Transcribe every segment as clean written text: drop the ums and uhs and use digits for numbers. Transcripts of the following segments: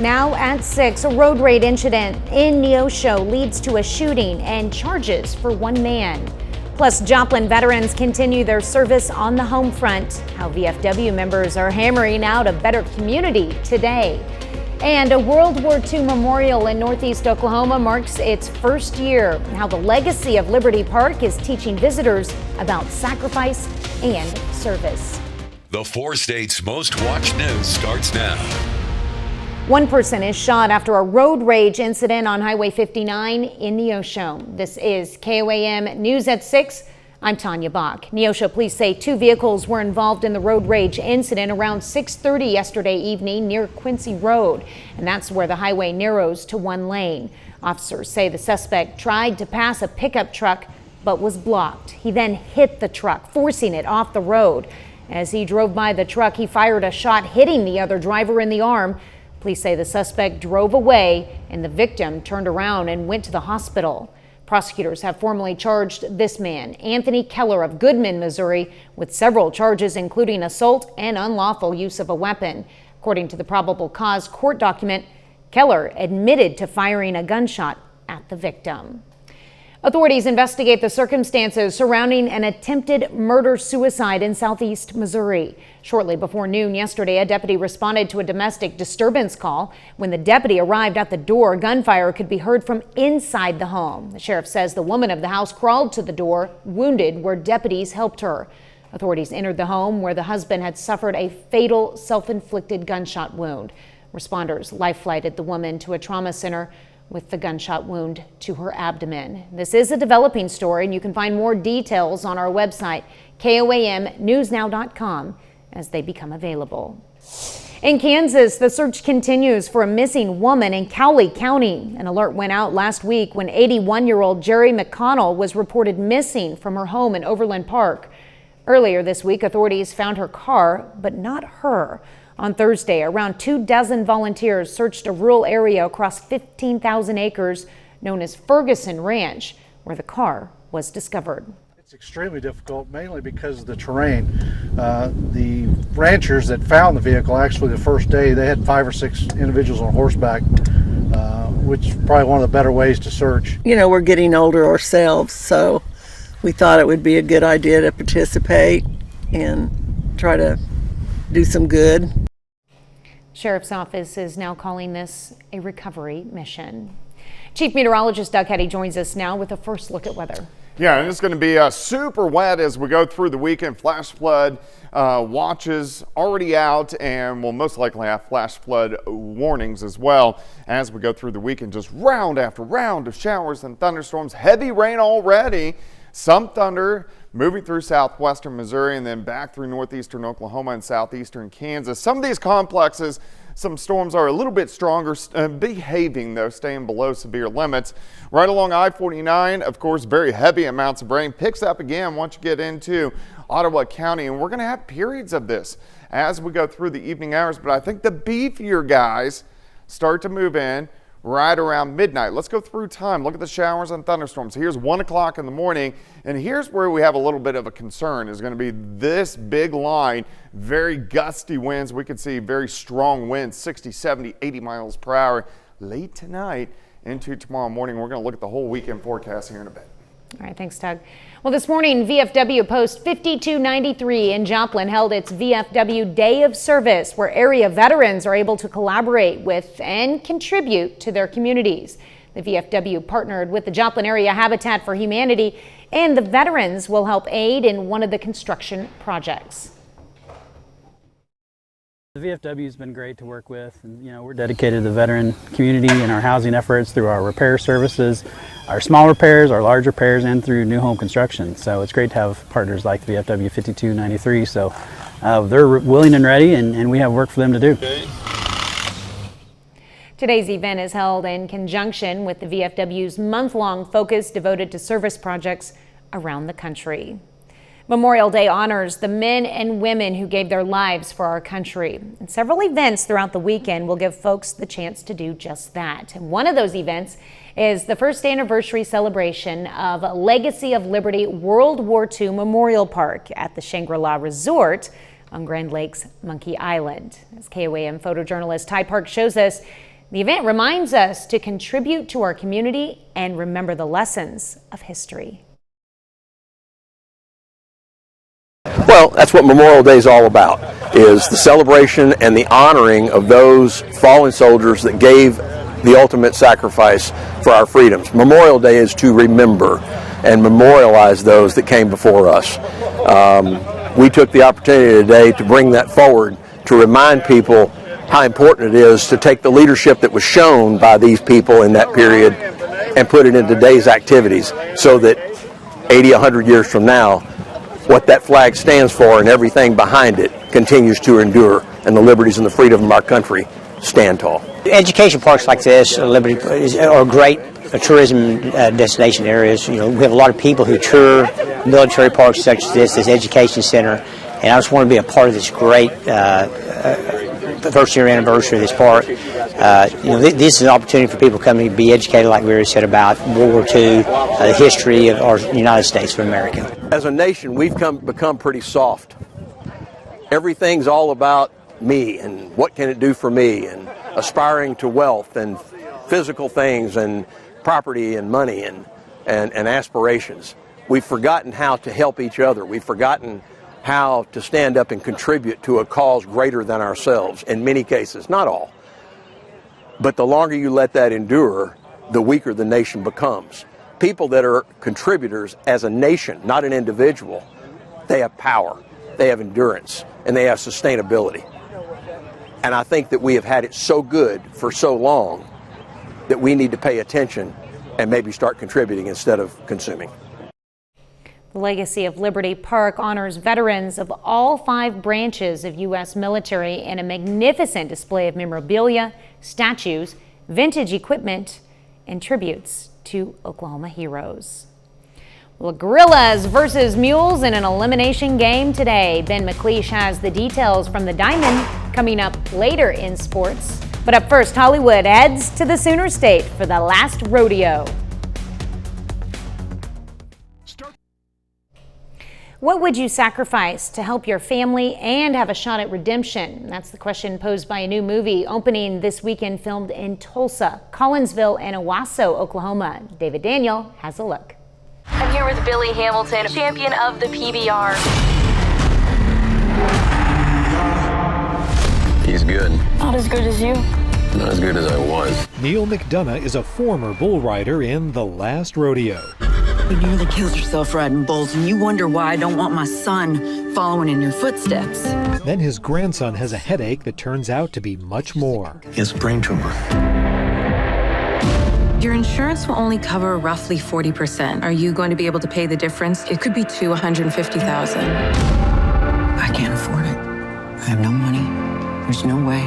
Now at 6, a road rage incident in Neosho leads to a shooting and charges for one man. Plus, Joplin veterans continue their service on the home front. How VFW members are hammering out a better community today. And a World War II memorial in Northeast Oklahoma marks its first year. How the legacy of Liberty Park is teaching visitors about sacrifice and service. The 4 states' most watched news starts now. One person is shot after a road rage incident on Highway 59 in Neosho. This is KOAM News at 6. I'm Tanya Bach. Neosho police say 2 vehicles were involved in the road rage incident around 6:30 yesterday evening near Quincy Road, and that's where the highway narrows to 1 lane. Officers say the suspect tried to pass a pickup truck but was blocked. He then hit the truck, forcing it off the road. As he drove by the truck, he fired a shot, hitting the other driver in the arm. Police say the suspect drove away and the victim turned around and went to the hospital. Prosecutors have formally charged this man, Anthony Keller of Goodman, Missouri, with several charges including assault and unlawful use of a weapon. According to the probable cause court document, Keller admitted to firing a gunshot at the victim. Authorities investigate the circumstances surrounding an attempted murder-suicide in southeast Missouri. Shortly before noon yesterday, a deputy responded to a domestic disturbance call. When the deputy arrived at the door, gunfire could be heard from inside the home. The sheriff says the woman of the house crawled to the door, wounded, where deputies helped her. Authorities entered the home where the husband had suffered a fatal self-inflicted gunshot wound. Responders life-flighted the woman to a trauma center with the gunshot wound to her abdomen. This is a developing story, and you can find more details on our website, KOAMnewsnow.com, as they become available. In Kansas, the search continues for a missing woman in Cowley County. An alert went out last week when 81-year-old Jerry McConnell was reported missing from her home in Overland Park. Earlier this week, authorities found her car, but not her. On Thursday, around 24 volunteers searched a rural area across 15,000 acres known as Ferguson Ranch, where the car was discovered. It's extremely difficult, mainly because of the terrain. The ranchers that found the vehicle, actually the first day, they had 5 or 6 individuals on horseback, which is probably one of the better ways to search. You know, we're getting older ourselves, so we thought it would be a good idea to participate and try to do some good. Sheriff's Office is now calling this a recovery mission. Chief Meteorologist Doug Hetty joins us now with a first look at weather. Yeah, and it's going to be super wet as we go through the weekend. Flash flood watches already out, and we'll most likely have flash flood warnings as well as we go through the weekend. Just round after round of showers and thunderstorms. Heavy rain already. Some thunder moving through southwestern Missouri and then back through northeastern Oklahoma and southeastern Kansas. Some of these complexes, some storms are a little bit stronger, behaving though, staying below severe limits. Right along I-49, of course, very heavy amounts of rain. Picks up again once you get into Ottawa County, and we're going to have periods of this as we go through the evening hours. But I think the beefier guys start to move in right around midnight. Let's go through time. Look at the showers and thunderstorms. Here's 1 o'clock in the morning, and here's where we have a little bit of a concern is going to be this big line. Very gusty winds. We could see very strong winds, 60, 70, 80 miles per hour late tonight into tomorrow morning. We're going to look at the whole weekend forecast here in a bit. All right, thanks, Doug. Well, this morning, VFW Post 5293 in Joplin held its VFW Day of Service, where area veterans are able to collaborate with and contribute to their communities. The VFW partnered with the Joplin Area Habitat for Humanity, and the veterans will help aid in one of the construction projects. The VFW has been great to work with, and we're dedicated to the veteran community and our housing efforts through our repair services, our small repairs, our large repairs, and through new home construction. So it's great to have partners like the VFW 5293. So they're willing and ready, and we have work for them to do. Okay. Today's event is held in conjunction with the VFW's month-long focus devoted to service projects around the country. Memorial Day honors the men and women who gave their lives for our country. And several events throughout the weekend will give folks the chance to do just that. And one of those events is the first anniversary celebration of Legacy of Liberty World War II Memorial Park at the Shangri-La Resort on Grand Lake's Monkey Island. As KOAM photojournalist Ty Park shows us, The event reminds us to contribute to our community and remember the lessons of history. Well, that's what Memorial Day is all about, is the celebration and the honoring of those fallen soldiers that gave the ultimate sacrifice for our freedoms. Memorial Day is to remember and memorialize those that came before us. We took the opportunity today to bring that forward to remind people how important it is to take the leadership that was shown by these people in that period and put it into today's activities so that 80, 100 years from now, what that flag stands for and everything behind it continues to endure, and the liberties and the freedom of our country stand tall. Education parks like this, Liberty, are great tourism destination areas. You know, we have a lot of people who tour military parks such as this education center, and I just want to be a part of this great first year anniversary of this park. This is an opportunity for people coming to be educated, like we already said, about World War II, the history of our United States of America. As a nation, we've become pretty soft. Everything's all about me and what can it do for me, and aspiring to wealth and physical things and property and money and aspirations. We've forgotten how to help each other. We've forgotten how to stand up and contribute to a cause greater than ourselves in many cases, not all. But the longer you let that endure, the weaker the nation becomes. People that are contributors as a nation, not an individual, they have power, they have endurance, and they have sustainability. And I think that we have had it so good for so long that we need to pay attention and maybe start contributing instead of consuming. The legacy of Liberty Park honors veterans of all 5 branches of U.S. military in a magnificent display of memorabilia, statues, vintage equipment, and tributes to Oklahoma heroes. Well, gorillas versus mules in an elimination game today. Ben McLeish has the details from the Diamond coming up later in sports. But up first, Hollywood heads to the Sooner State for the Last Rodeo. What would you sacrifice to help your family and have a shot at redemption? That's the question posed by a new movie opening this weekend, filmed in Tulsa, Collinsville, and Owasso, Oklahoma. David Daniel has a look. I'm here with Billy Hamilton, champion of the PBR. He's good. Not as good as you. Not as good as I was. Neil McDonough is a former bull rider in The Last Rodeo. You nearly killed yourself riding bulls, and you wonder why I don't want my son following in your footsteps. Then his grandson has a headache that turns out to be much more. He has a brain tumor. Your insurance will only cover roughly 40%. Are you going to be able to pay the difference? It could be $250,000. I can't afford it. I have no money. There's no way.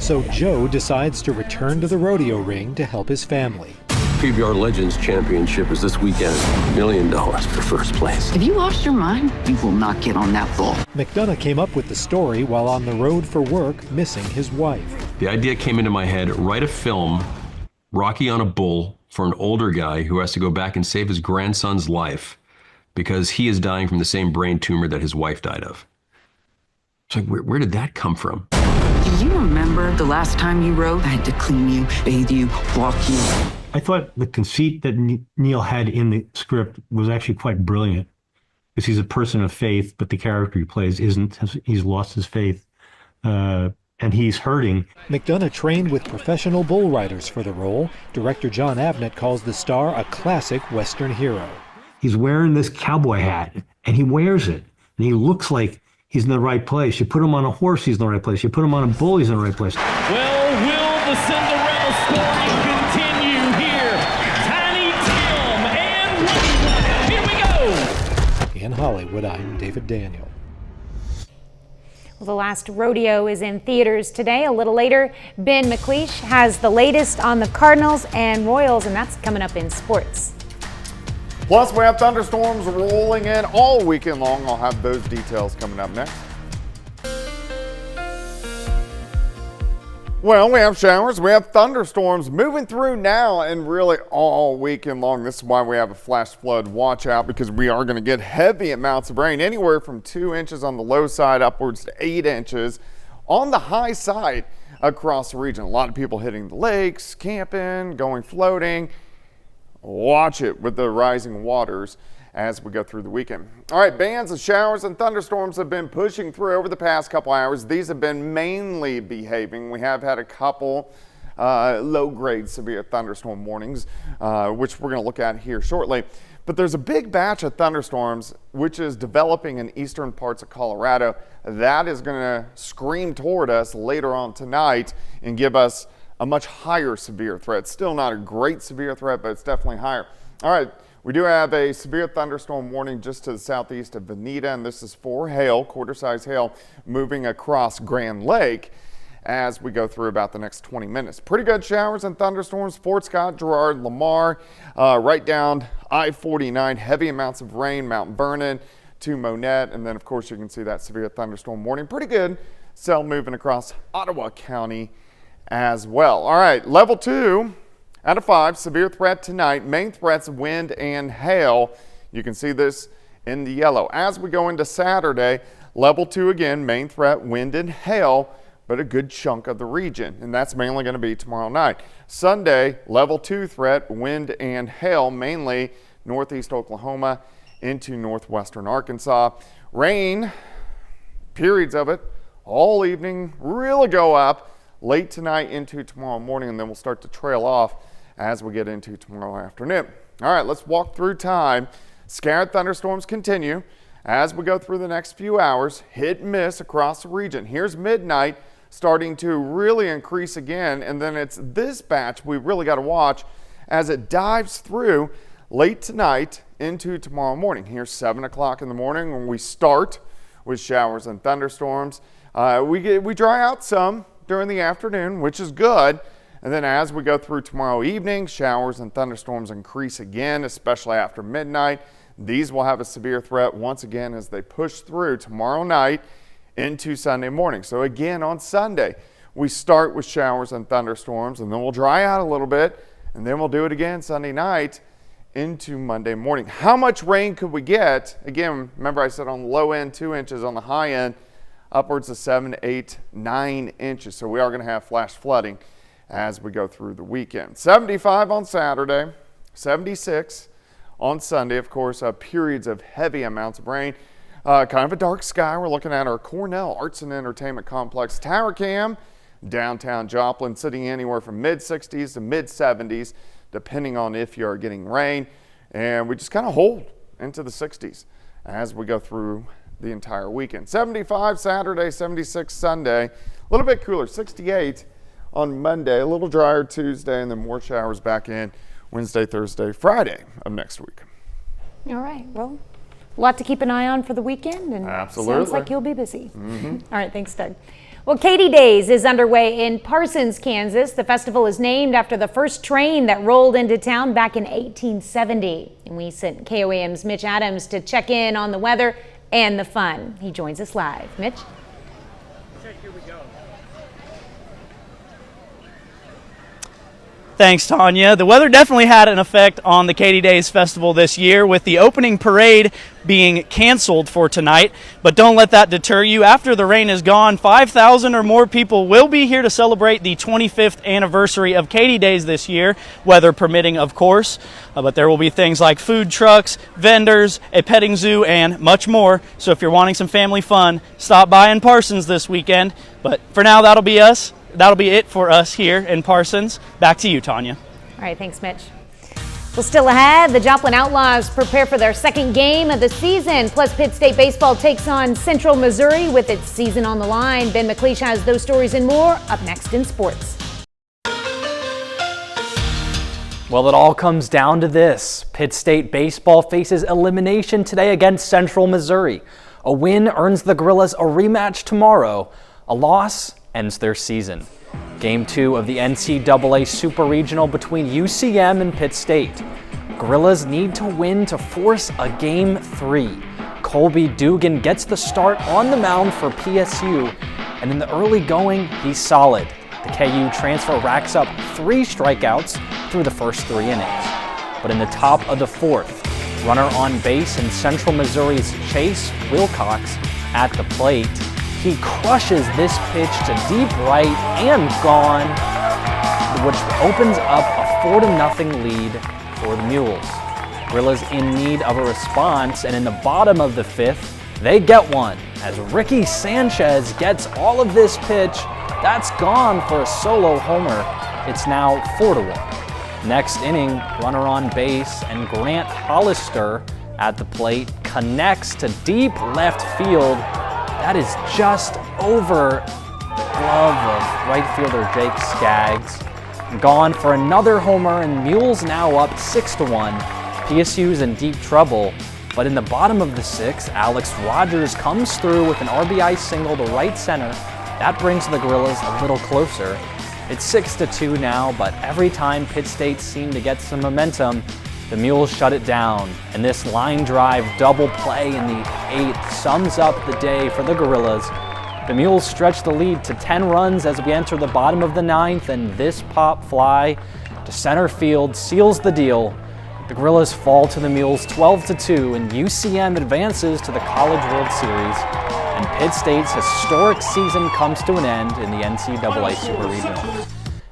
So Joe decides to return to the rodeo ring to help his family. PBR Legends Championship is this weekend. $1 million for first place. Have you lost your mind? You will not get on that bull. McDonough came up with the story while on the road for work, missing his wife. The idea came into my head: write a film, Rocky on a bull, for an older guy who has to go back and save his grandson's life because he is dying from the same brain tumor that his wife died of. It's like, where did that come from? Do you remember the last time you rode? I had to clean you, bathe you, walk you. I thought the conceit that Neil had in the script was actually quite brilliant, because he's a person of faith, but the character he plays isn't. He's lost his faith, and he's hurting. McDonough trained with professional bull riders for the role. Director John Avnet calls the star a classic Western hero. He's wearing this cowboy hat, and he wears it, and he looks like he's in the right place. You put him on a horse, he's in the right place. You put him on a bull, he's in the right place. Well, will the Cinderella story continue here? Tiny Tim and here we go. In Hollywood, I'm David Daniel. Well, The Last Rodeo is in theaters today. A little later, Ben McLeish has the latest on the Cardinals and Royals, and that's coming up in sports. Plus, we have thunderstorms rolling in all weekend long. I'll have those details coming up next. Well, we have showers, we have thunderstorms moving through now and really all weekend long. This is why we have a flash flood watch out, because we are going to get heavy amounts of rain, anywhere from 2 inches on the low side upwards to 8 inches on the high side across the region. A lot of people hitting the lakes, camping, going floating. Watch it with the rising waters as we go through the weekend. All right, bands of showers and thunderstorms have been pushing through over the past couple hours. These have been mainly behaving. We have had a couple low-grade severe thunderstorm warnings, which we're going to look at here shortly. But there's a big batch of thunderstorms which is developing in eastern parts of Colorado. That is going to scream toward us later on tonight and give us a much higher severe threat. Still not a great severe threat, but it's definitely higher. All right, we do have a severe thunderstorm warning just to the southeast of Veneta, and this is for hail, quarter-size hail, moving across Grand Lake as we go through about the next 20 minutes. Pretty good showers and thunderstorms, Fort Scott, Girard, Lamar, right down I-49, heavy amounts of rain, Mount Vernon to Monette, and then of course you can see that severe thunderstorm warning. Pretty good cell moving across Ottawa County as well. All right, level 2 out of 5, severe threat tonight. Main threats, wind and hail. You can see this in the yellow. As we go into Saturday, level 2 again, main threat, wind and hail, but a good chunk of the region, and that's mainly going to be tomorrow night. Sunday, level 2 threat, wind and hail, mainly northeast Oklahoma into northwestern Arkansas. Rain, periods of it, all evening, really go up late tonight into tomorrow morning, and then we'll start to trail off as we get into tomorrow afternoon. All right, let's walk through time. Scattered thunderstorms continue as we go through the next few hours. Hit and miss across the region. Here's midnight starting to really increase again, and then it's this batch we really got to watch as it dives through late tonight into tomorrow morning. Here's 7 o'clock in the morning when we start with showers and thunderstorms. We dry out some during the afternoon, which is good. And then as we go through tomorrow evening, showers and thunderstorms increase again, especially after midnight. These will have a severe threat once again as they push through tomorrow night into Sunday morning. So again, on Sunday, we start with showers and thunderstorms, and then we'll dry out a little bit, and then we'll do it again Sunday night into Monday morning. How much rain could we get? Again, remember I said on the low end, 2 inches, on the high end, upwards of 7, 8, 9 inches. So we are going to have flash flooding as we go through the weekend. 75 on Saturday, 76 on Sunday. Of course, periods of heavy amounts of rain. Kind of a dark sky. We're looking at our Cornell Arts and Entertainment Complex Tower Cam, downtown Joplin, sitting anywhere from mid-60s to mid-70s, depending on if you're getting rain. And we just kind of hold into the 60s as we go through the entire weekend. 75 Saturday, 76 Sunday, a little bit cooler, 68 on Monday, a little drier Tuesday, and then more showers back in Wednesday, Thursday, Friday of next week. All right, well, a lot to keep an eye on for the weekend, and absolutely sounds like you'll be busy. All right, thanks, Doug. Well, Katy Days is underway in Parsons, Kansas. The festival is named after the first train that rolled into town back in 1870. And we sent KOAM's Mitch Adams to check in on the weather and the fun. He joins us live. Mitch? Here we go. Thanks, Tanya. The weather definitely had an effect on the Katy Days Festival this year, with the opening parade being canceled for tonight. But don't let that deter you. After the rain is gone, 5,000 or more people will be here to celebrate the 25th anniversary of Katy Days this year, weather permitting, of course. But there will be things like food trucks, vendors, a petting zoo, and much more. So if you're wanting some family fun, stop by in Parsons this weekend. But for now, that'll be us. That'll be it for us here in Parsons. Back to you, Tanya. All right, thanks, Mitch. Well, still ahead, the Joplin Outlaws prepare for their second game of the season. Plus, Pitt State baseball takes on Central Missouri with its season on the line. Ben McLeish has those stories and more up next in sports. Well, it all comes down to this. Pitt State baseball faces elimination today against Central Missouri. A win earns the Gorillas a rematch tomorrow. A loss ends their season. Game 2 of the NCAA Super Regional between UCM and Pitt State. Gorillas need to win to force a Game 3. Colby Dugan gets the start on the mound for PSU, and in the early going, he's solid. The KU transfer racks up 3 strikeouts through the first 3 innings. But in the top of the 4th, runner on base and Central Missouri's Chase Wilcox at the plate. He crushes this pitch to deep right and gone, which opens up a 4-0 lead for the Mules. Gorillas in need of a response, and in the bottom of the 5th, they get one as Ricky Sanchez gets all of this pitch. That's gone for a solo homer. It's now 4-1. Next inning, runner on base, and Grant Hollister at the plate connects to deep left field. That is just over the glove of right fielder Jake Skaggs. Gone for another homer, and Mules now up 6-1. PSU's in deep trouble, but in the bottom of the 6th, Alex Rogers comes through with an RBI single to right center. That brings the Gorillas a little closer. It's 6-2 now, but every time Pitt State seemed to get some momentum, the Mules shut it down. And this line drive double play in the 8th sums up the day for the Gorillas. The Mules stretch the lead to 10 runs as we enter the bottom of the 9th, and this pop fly to center field seals the deal. The Gorillas fall to the Mules 12-2, and UCM advances to the College World Series, and Pitt State's historic season comes to an end in the NCAA Super Regional.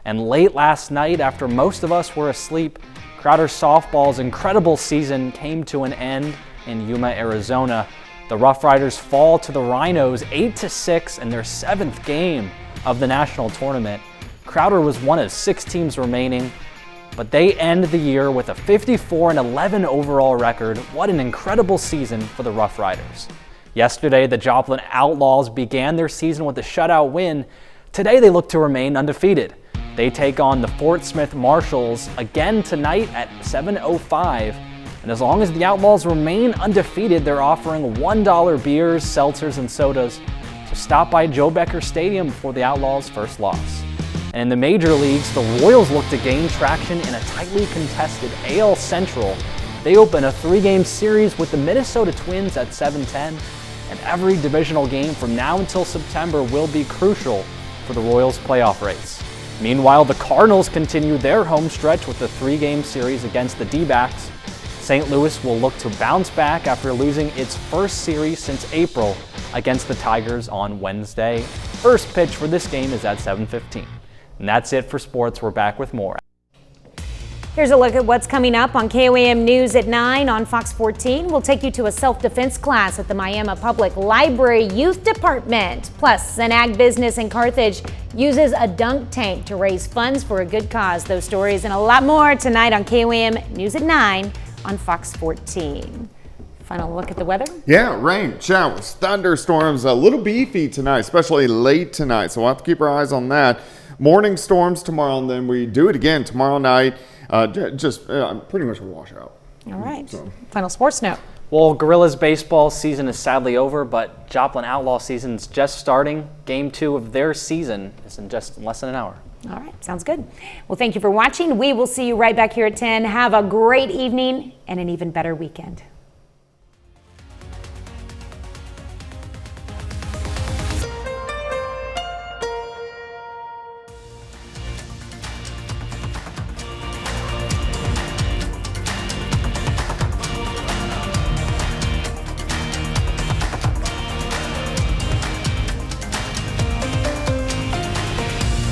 And late last night, after most of us were asleep, Crowder softball's incredible season came to an end in Yuma, Arizona. The Rough Riders fall to the Rhinos 8-6 in their 7th game of the national tournament. Crowder was one of 6 teams remaining, but they end the year with a 54-11 overall record. What an incredible season for the Rough Riders. Yesterday, the Joplin Outlaws began their season with a shutout win. Today, they look to remain undefeated. They take on the Fort Smith Marshals again tonight at 7:05. And as long as the Outlaws remain undefeated, they're offering $1 beers, seltzers, and sodas. So stop by Joe Becker Stadium before the Outlaws' first loss. And in the major leagues, the Royals look to gain traction in a tightly contested AL Central. They open a 3-game series with the Minnesota Twins at 7:10, and every divisional game from now until September will be crucial for the Royals' playoff race. Meanwhile, the Cardinals continue their home stretch with a 3-game series against the D-backs. St. Louis will look to bounce back after losing its first series since April against the Tigers on Wednesday. First pitch for this game is at 7:15. And that's it for sports. We're back with more. Here's a look at what's coming up on KOAM News at 9 on Fox 14. We'll take you to a self-defense class at the Miami Public Library Youth Department. Plus, an ag business in Carthage uses a dunk tank to raise funds for a good cause. Those stories and a lot more tonight on KOAM News at 9 on Fox 14. Final look at the weather. Yeah, rain, showers, thunderstorms, a little beefy tonight, especially late tonight. So we'll have to keep our eyes on that. Morning storms tomorrow, and then we do it again tomorrow night. Pretty much a washout. All right. Final sports note. Well, Gorillas baseball season is sadly over, but Joplin Outlaw season is just starting. Game 2 of their season is in just less than an hour. All right, sounds good. Well, thank you for watching. We will see you right back here at 10. Have a great evening and an even better weekend.